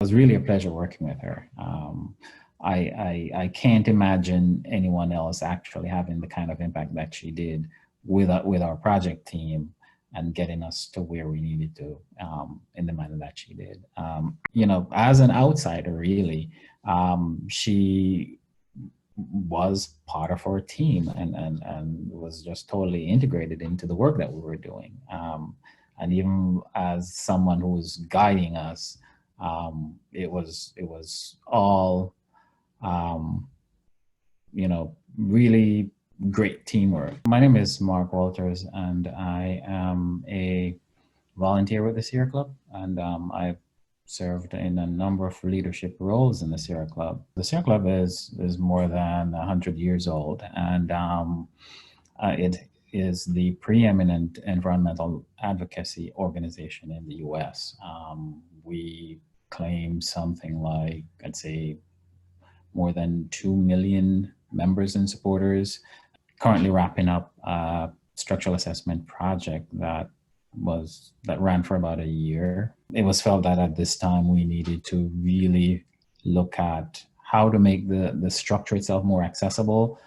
It was really a pleasure working with her. I can't imagine anyone else actually having the kind of impact that she did with our project team and getting us to where we needed to in the manner that she did. As an outsider, really, she was part of our team and was just totally integrated into the work that we were doing. And even as someone who was guiding us, it was all really great teamwork. My name is Mark Walters, and I am a volunteer with the Sierra Club, and I've served in a number of leadership roles in the Sierra Club. The Sierra Club is more than 100 years old, and it is the preeminent environmental advocacy organization in the U.S. We claim something like, I'd say, more than 2 million members and supporters. Currently wrapping up a structural assessment project that ran for about a year. It was felt that at this time we needed to really look at how to make the structure itself more accessible,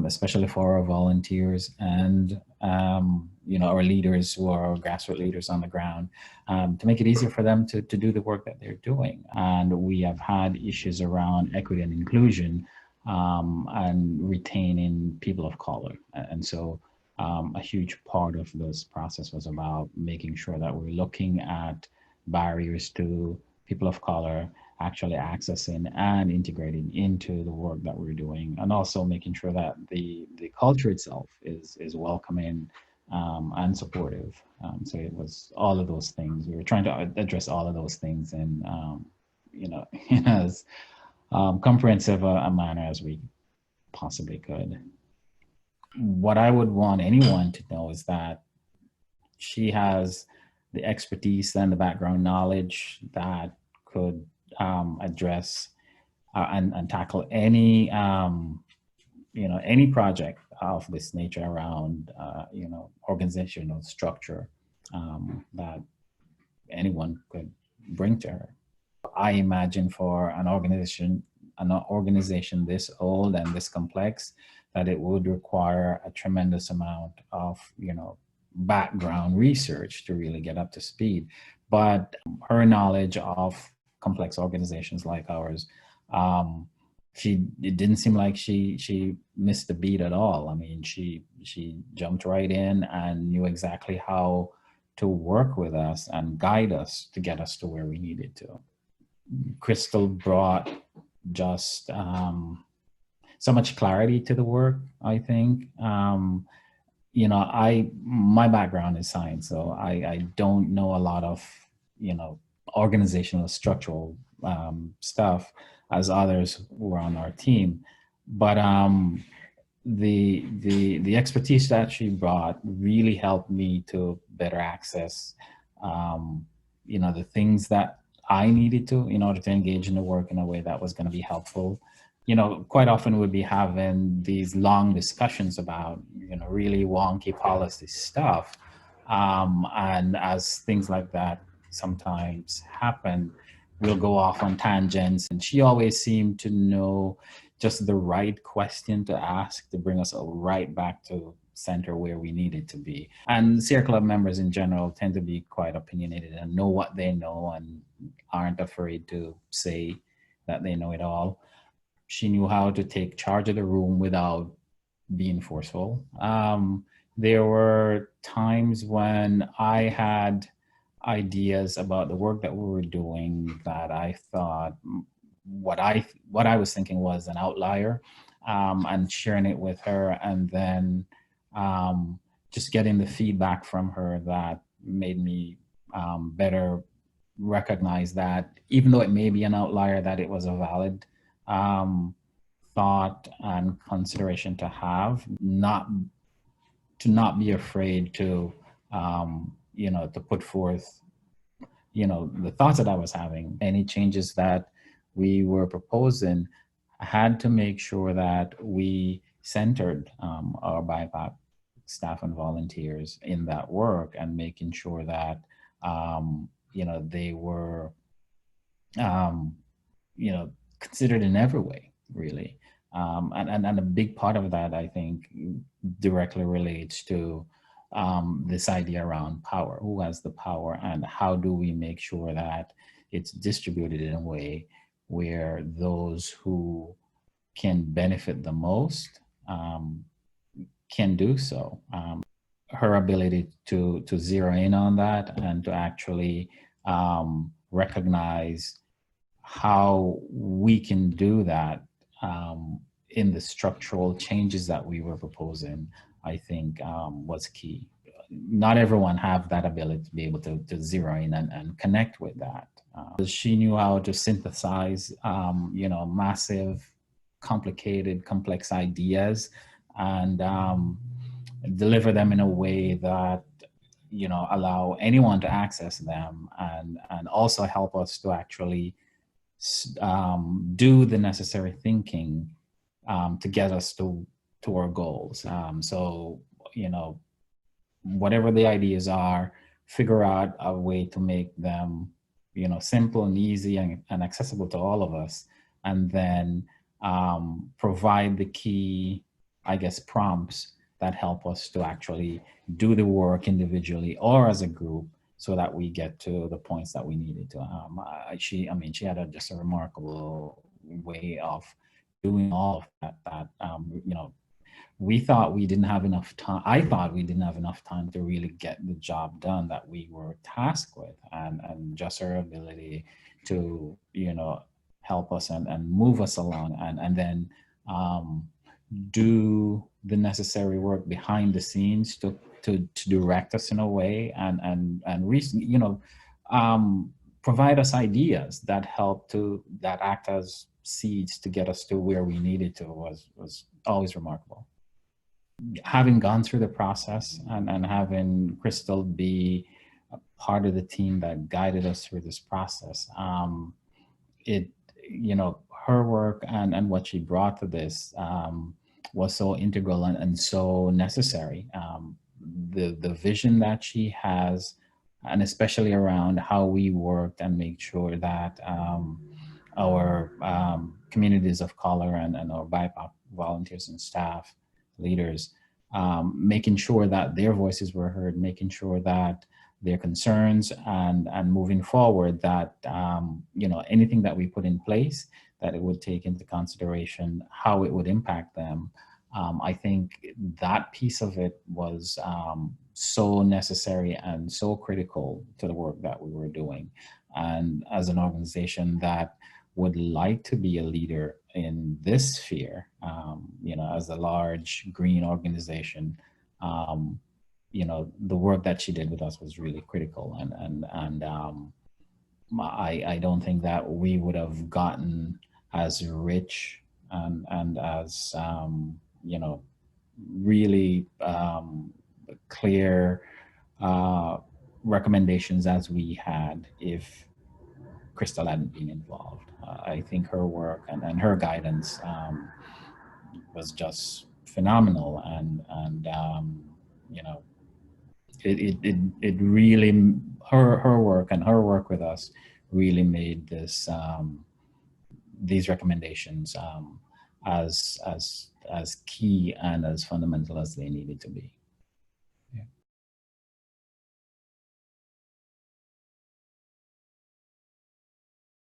especially for our volunteers and our leaders who are grassroots leaders on the ground, to make it easier for them to do the work that they're doing. And we have had issues around equity and inclusion, and retaining people of color. And so a huge part of this process was about making sure that we're looking at barriers to people of color actually accessing and integrating into the work that we're doing, and also making sure that the culture itself is welcoming and supportive. So it was all of those things. We were trying to address all of those things in in as comprehensive a manner as we possibly could. What I would want anyone to know is that she has the expertise and the background knowledge that could address and tackle any any project of this nature around organizational structure that anyone could bring to her. I imagine for an organization this old and this complex, that it would require a tremendous amount of background research to really get up to speed. But her knowledge of complex organizations like ours, it didn't seem like she missed the beat at all. I mean, she jumped right in and knew exactly how to work with us and guide us to get us to where we needed to. Crystal brought just so much clarity to the work, I think. My background is science, so I don't know a lot of organizational structural stuff as others who are on our team, but the expertise that she brought really helped me to better access the things that I needed to in order to engage in the work in a way that was going to be helpful. Quite often we'd be having these long discussions about, really wonky policy stuff. And as things like that sometimes happen, we'll go off on tangents. And she always seemed to know just the right question to ask to bring us right back to center where we needed to be. And Sierra Club members in general tend to be quite opinionated and know what they know and aren't afraid to say that they know it all. She knew how to take charge of the room without being forceful. There were times when I had ideas about the work that we were doing that I thought what I was thinking was an outlier, and sharing it with her, and then just getting the feedback from her that made me better recognize that even though it may be an outlier, that it was a valid thought and consideration to have, not be afraid to to put forth the thoughts that I was having. Any changes that we were proposing, I had to make sure that we centered our BIPOC staff and volunteers in that work, and making sure that they were um, considered in every way, really. And a big part of that, I think, directly relates to this idea around power. Who has the power, and how do we make sure that it's distributed in a way where those who can benefit the most can do so. Her ability to zero in on that and to actually recognize how we can do that in the structural changes that we were proposing, I think was key. Not everyone have that ability to be able to zero in and connect with that. She knew how to synthesize, massive, complicated, complex ideas and deliver them in a way that allow anyone to access them and also help us to actually do the necessary thinking to get us to our goals. So, whatever the ideas are, figure out a way to make them, simple and easy and accessible to all of us, and then provide the key, I guess, prompts that help us to actually do the work individually or as a group so that we get to the points that we needed to. She had just a remarkable way of doing all of that we thought we didn't have enough time. I thought we didn't have enough time to really get the job done that we were tasked with, and just her ability to help us and move us along, and then do the necessary work behind the scenes to direct us in a way provide us ideas that that act as seeds to get us to where we needed to was always remarkable. Having gone through the process and having Crystal be a part of the team that guided us through this process, it her work and what she brought to this was so integral and so necessary. The vision that she has, and especially around how we worked and make sure that our communities of color and our BIPOC volunteers and staff leaders, making sure that their voices were heard, making sure that their concerns and moving forward that anything that we put in place, that it would take into consideration how it would impact them. I think that piece of it was so necessary and so critical to the work that we were doing. And as an organization that would like to be a leader in this sphere, as a large green organization, the work that she did with us was really critical. And I don't think that we would have gotten as rich and as, really clear recommendations as we had if Crystal hadn't been involved. I think her work and her guidance was just phenomenal, and it really her work and her work with us really made this these recommendations as key and as fundamental as they needed to be.